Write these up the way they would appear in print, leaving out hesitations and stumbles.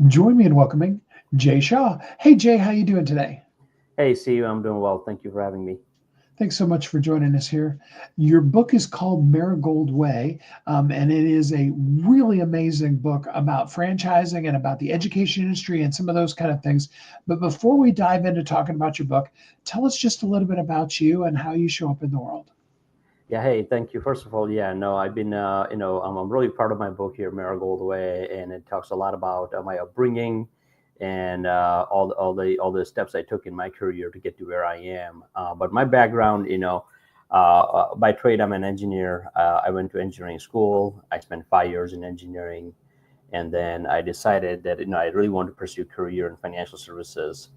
Join me in welcoming Jay Shah. Hey Jay, how you doing today? Hey, Steve, I'm doing well. Thank you for having me. Thanks so much for joining us here. Your book is called Marigold Way, and it is a really amazing book about franchising and about the education industry and some of those kind of things. But before we dive into talking about your book, tell us just a little bit about you and how you show up in the world. Yeah, hey, thank you. First of all, yeah, no, I've been, I'm really proud of my book here, Marigold Way, and it talks a lot about my upbringing and all the steps I took in my career to get to where I am. But my background, by trade, I'm an engineer. I went to engineering school. I spent 5 years in engineering, and then I decided that I really wanted to pursue a career in financial services.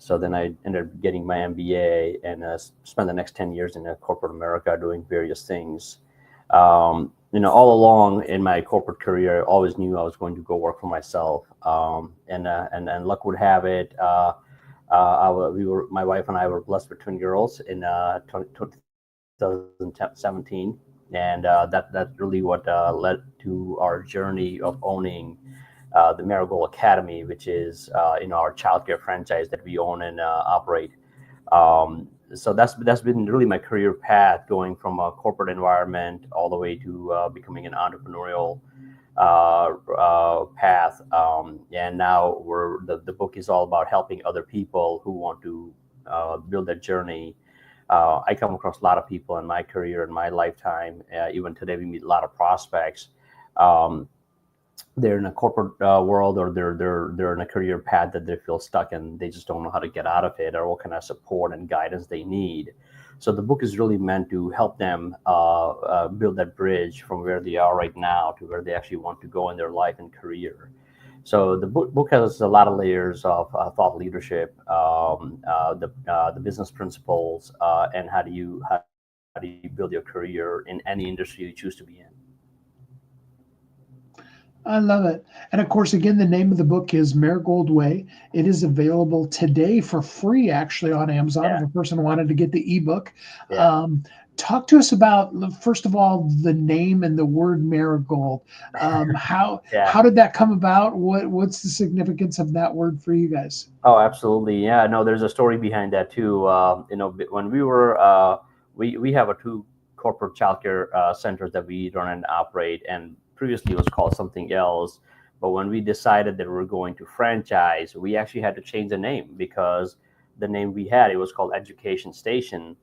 So then I ended up getting my MBA and spent the next 10 years in corporate America doing various things. All along in my corporate career, I always knew I was going to go work for myself. And luck would have it, my wife and I were blessed with twin girls in 2017. And that's really what led to our journey of owning the Marigold Academy, which is our childcare franchise that we own and operate. So that's been really my career path, going from a corporate environment all the way to becoming an entrepreneurial path. And now the book is all about helping other people who want to build that journey. I come across a lot of people in my career, in my lifetime. Even today, we meet a lot of prospects. Um, they're in a corporate world, or they're in a career path that they feel stuck and they just don't know how to get out of it, or what kind of support and guidance they need. So the book is really meant to help them build that bridge from where they are right now to where they actually want to go in their life and career. So the book has a lot of layers of thought leadership, the business principles, and how do you build your career in any industry you choose to be in. I love it. And of course, again, the name of the book is Marigold Way. It is available today for free, actually, on Amazon if Yeah, a person wanted to get the ebook. yeah. Talk to us about, first of all, the name and the word marigold. How Yeah. did that come about? What's the significance of that word for you guys? Oh, absolutely. Yeah. No, there's a story behind that too. When we have a two corporate childcare centers that we run and operate, and previously it was called something else. But when we decided that we were going to franchise, we actually had to change the name because the name we had, it was called Education Station.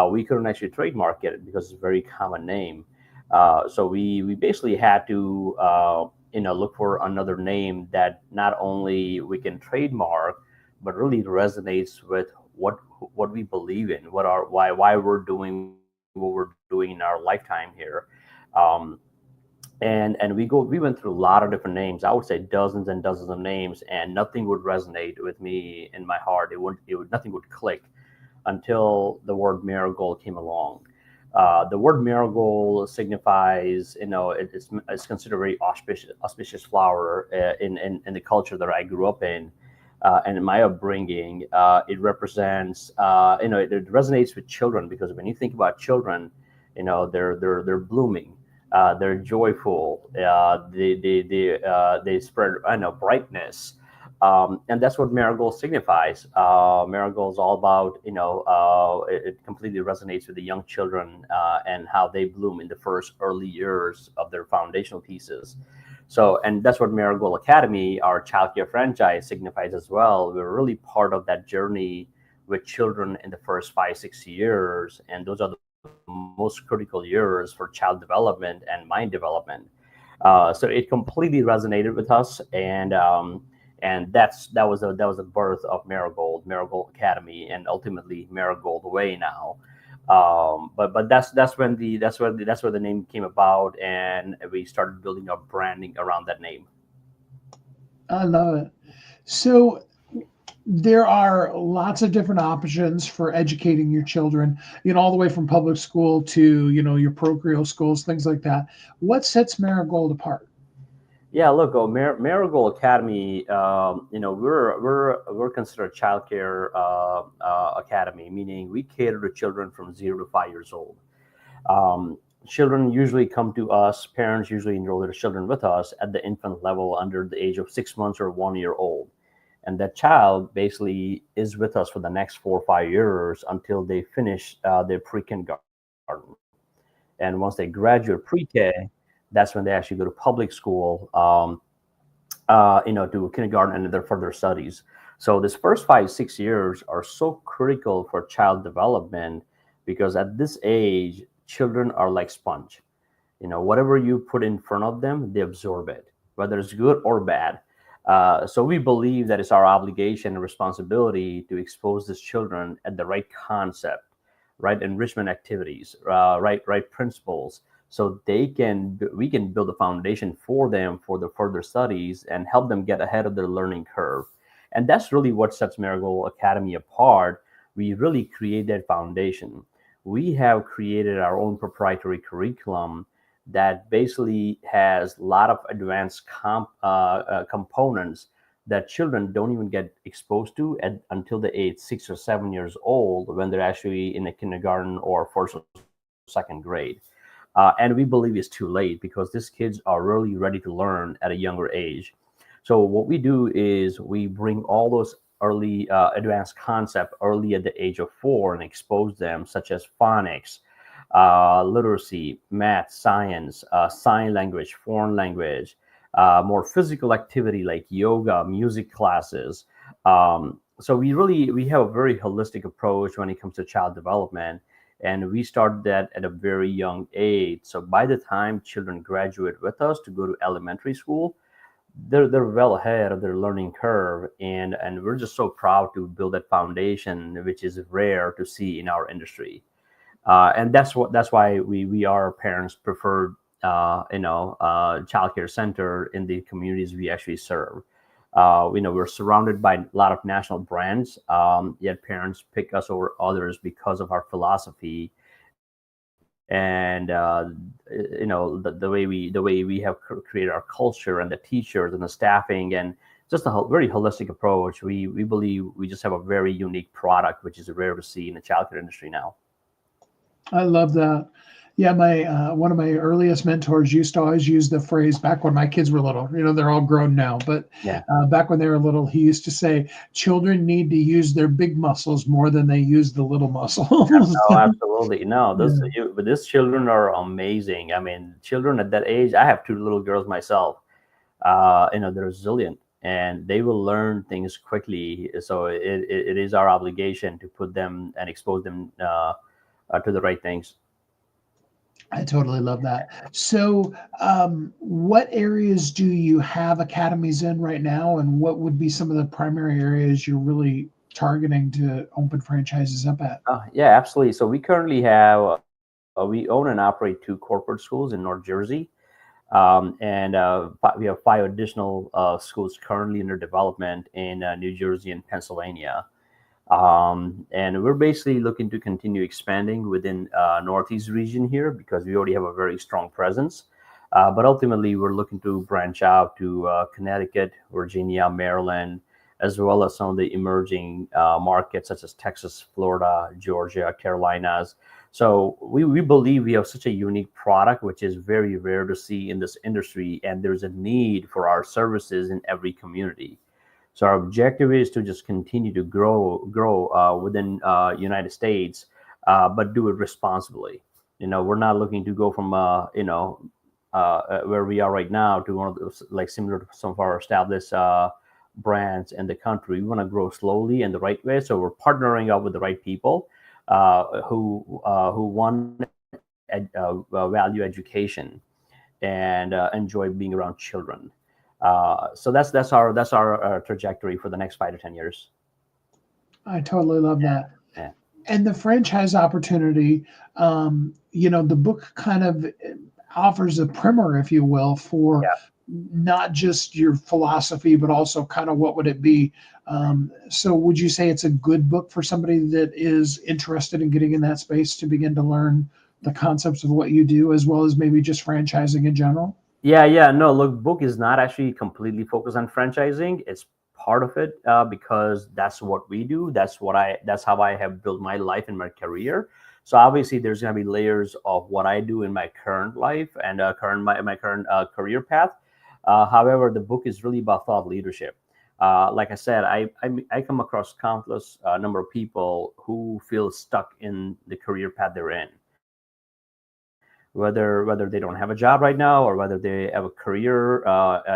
We couldn't actually trademark it because it's a very common name. So we basically had to look for another name that not only we can trademark, but really resonates with what we believe in, what our why we're doing what we're doing in our lifetime here. Um, and we went through a lot of different names. I would say dozens and dozens of names, and nothing would resonate with me in my heart. It would nothing would click until the word marigold came along. The word marigold signifies, it's considered a very auspicious flower in the culture that I grew up in. And in my upbringing, it represents, it resonates with children, because when you think about children, they're blooming, they're joyful, they spread, I know, brightness, and that's what marigold signifies. Marigold is all about, it completely resonates with the young children, and how they bloom in the first early years of their foundational pieces. So, and that's what Marigold Academy, our childcare franchise, signifies as well. We're really part of that journey with children in the first 5 6 years, and those are the most critical years for child development and mind development. So it completely resonated with us, and that was the birth of Marigold Academy, and ultimately Marigold Way now. But that's where the name came about, and we started building our branding around that name. I love it. So there are lots of different options for educating your children, all the way from public school to, your parochial schools, things like that. What sets Marigold apart? Yeah, look, Marigold Academy, we're considered a childcare academy, meaning we cater to children from 0 to 5 years old. Um, children usually come to us, parents usually enroll their children with us at the infant level under the age of 6 months or 1 year old. And that child basically is with us for the next 4 or 5 years until they finish their pre-kindergarten. And once they graduate pre-K, that's when they actually go to public school, to kindergarten and their further studies. So this first 5, 6 years are so critical for child development because at this age, children are like sponge. Whatever you put in front of them, they absorb it, whether it's good or bad. So we believe that it's our obligation and responsibility to expose these children at the right concept, right enrichment activities, right principles, so we can build a foundation for them for the further studies and help them get ahead of their learning curve. And that's really what sets Marigold Academy apart. We really create that foundation. We have created our own proprietary curriculum that basically has a lot of advanced components that children don't even get exposed to until the age 6 or 7 years old, when they're actually in a kindergarten or first or second grade. And we believe it's too late because these kids are really ready to learn at a younger age. So what we do is we bring all those early advanced concept early at the age of 4 and expose them, such as phonics, literacy, math, science, sign language, foreign language, more physical activity like yoga, music classes. So we have a very holistic approach when it comes to child development, and we start that at a very young age. So by the time children graduate with us to go to elementary school, they're well ahead of their learning curve, and we're just so proud to build that foundation, which is rare to see in our industry. And that's why we are parents preferred childcare center in the communities we actually serve. We're surrounded by a lot of national brands, yet parents pick us over others because of our philosophy and the way we have created our culture and the teachers and the staffing and just a very holistic approach. We believe we just have a very unique product, which is rare to see in the childcare industry now. I love that. Yeah, my one of my earliest mentors used to always use the phrase back when my kids were little. They're all grown now, but Yeah. back when they were little, he used to say, "Children need to use their big muscles more than they use the little muscles." Oh, absolutely. No, Yeah. but these children are amazing. I mean, children at that age, I have two little girls myself. They're resilient and they will learn things quickly. So it is our obligation to put them and expose them to the right things. I totally love that. So, what areas do you have academies in right now, and what would be some of the primary areas you're really targeting to open franchises up at? Yeah, absolutely. So we currently we own and operate two corporate schools in North Jersey. And we have 5 additional schools currently under development in New Jersey and Pennsylvania. And we're basically looking to continue expanding within Northeast region here because we already have a very strong presence. But ultimately, we're looking to branch out to Connecticut, Virginia, Maryland, as well as some of the emerging markets such as Texas, Florida, Georgia, Carolinas. So we believe we have such a unique product, which is very rare to see in this industry, and there's a need for our services in every community. So our objective is to just continue to grow within United States, but do it responsibly. We're not looking to go from where we are right now to one of those, like similar to some of our established brands in the country. We want to grow slowly and the right way. So we're partnering up with the right people who want value education and enjoy being around children. So that's our trajectory for the next 5 to 10 years. I totally love that. Yeah. And the franchise opportunity, the book kind of offers a primer, if you will, for Yeah. not just your philosophy, but also kind of what would it be. So would you say it's a good book for somebody that is interested in getting in that space to begin to learn the concepts of what you do, as well as maybe just franchising in general? Yeah. No, look, book is not actually completely focused on franchising. It's part of it because that's what we do. That's how I have built my life and my career. So obviously, there's going to be layers of what I do in my current life and my current career path. However, the book is really about thought leadership. Like I said, I come across countless number of people who feel stuck in the career path they're in, whether they don't have a job right now, or whether they have a career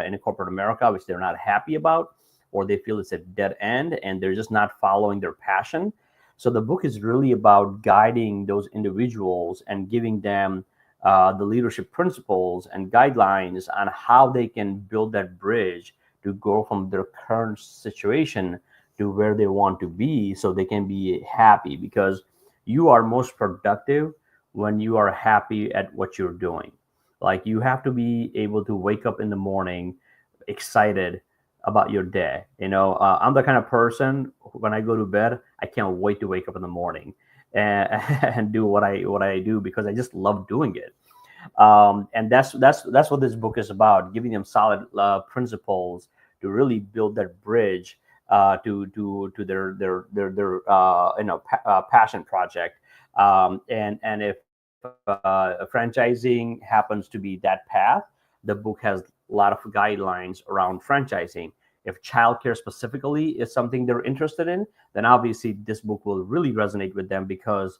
in a corporate America which they're not happy about, or they feel it's a dead end and they're just not following their passion. So the book is really about guiding those individuals and giving them the leadership principles and guidelines on how they can build that bridge to go from their current situation to where they want to be, so they can be happy, because you are most productive when you are happy at what you're doing. Like, you have to be able to wake up in the morning excited about your day. I'm the kind of person, when I go to bed, I can't wait to wake up in the morning and, and do what I do, because I just love doing it. And that's what this book is about, giving them solid principles to really build that bridge to their passion project. And if franchising happens to be that path, the book has a lot of guidelines around franchising. If childcare specifically is something they're interested in, then obviously this book will really resonate with them, because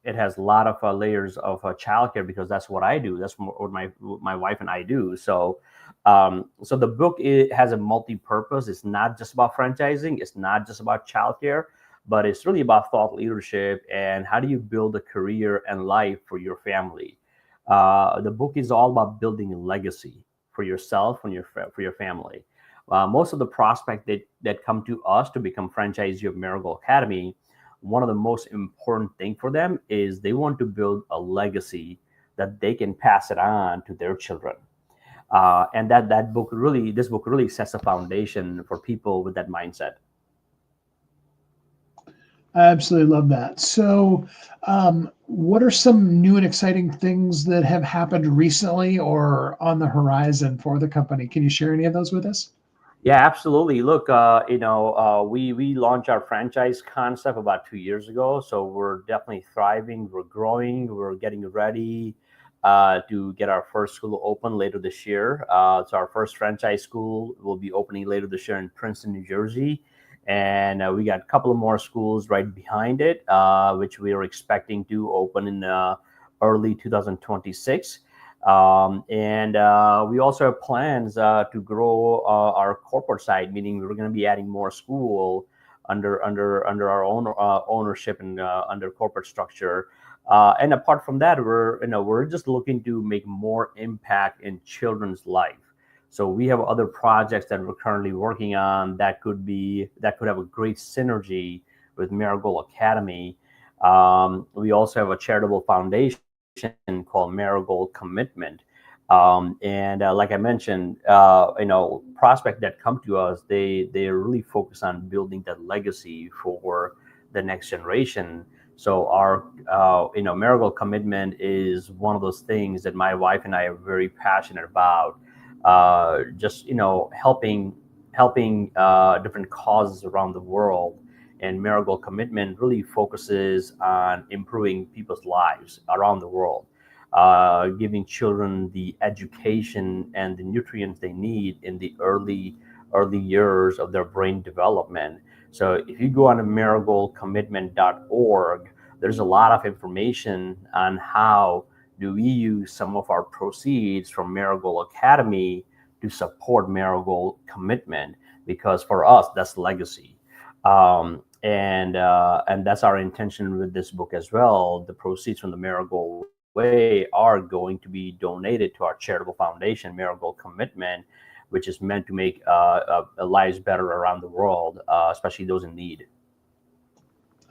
it has a lot of layers of childcare, because that's what I do. That's what my wife and I do. So the book, it has a multi-purpose. It's not just about franchising. It's not just about childcare, but it's really about thought leadership and how do you build a career and life for your family. The book is all about building a legacy for yourself and for your family. Most of the prospects that come to us to become franchisee of Marigold Academy, one of the most important thing for them is they want to build a legacy that they can pass it on to their children. And this book really sets a foundation for people with that mindset. I absolutely love that. So, what are some new and exciting things that have happened recently or on the horizon for the company? Can you share any of those with us? Yeah, absolutely. Look, we launched our franchise concept about 2 years ago, so we're definitely thriving. We're growing. We're getting ready to get our first school open later this year. So our first franchise school will be opening later this year in Princeton, New Jersey, and we got a couple of more schools right behind it, which we are expecting to open in early 2026. And we also have plans to grow our corporate side, meaning we're going to be adding more school under our own ownership and under corporate structure. And apart from that, we're just looking to make more impact in children's life. So we have other projects that we're currently working on that could have a great synergy with Marigold Academy. We also have a charitable foundation called Marigold Commitment. And like I mentioned, prospects that come to us, they really focus on building that legacy for the next generation. So our Marigold Commitment is one of those things that my wife and I are very passionate about. Just helping different causes around the world. And Marigold Commitment really focuses on improving people's lives around the world, giving children the education and the nutrients they need in the early years of their brain development. So if you go on to marigoldcommitment.org, there's a lot of information on how do we use some of our proceeds from Marigold Academy to support Marigold Commitment, because for us that's legacy. And that's our intention with this book as well. The proceeds from the Marigold Way are going to be donated to our charitable foundation, Marigold Commitment, which is meant to make lives better around the world, especially those in need.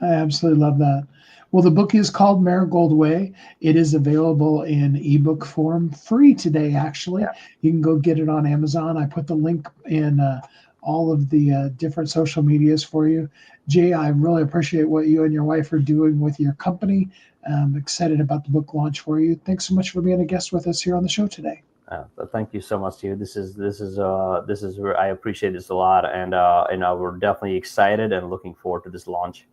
I absolutely love that. Well, the book is called Marigold Way. It is available in ebook form, free today, actually. Yeah. You can go get it on Amazon. I put the link in all of the different social medias for you. Jay, I really appreciate what you and your wife are doing with your company. I'm excited about the book launch for you. Thanks so much for being a guest with us here on the show today. Thank you so much, Steve. This is where I appreciate this a lot, and we're definitely excited and looking forward to this launch.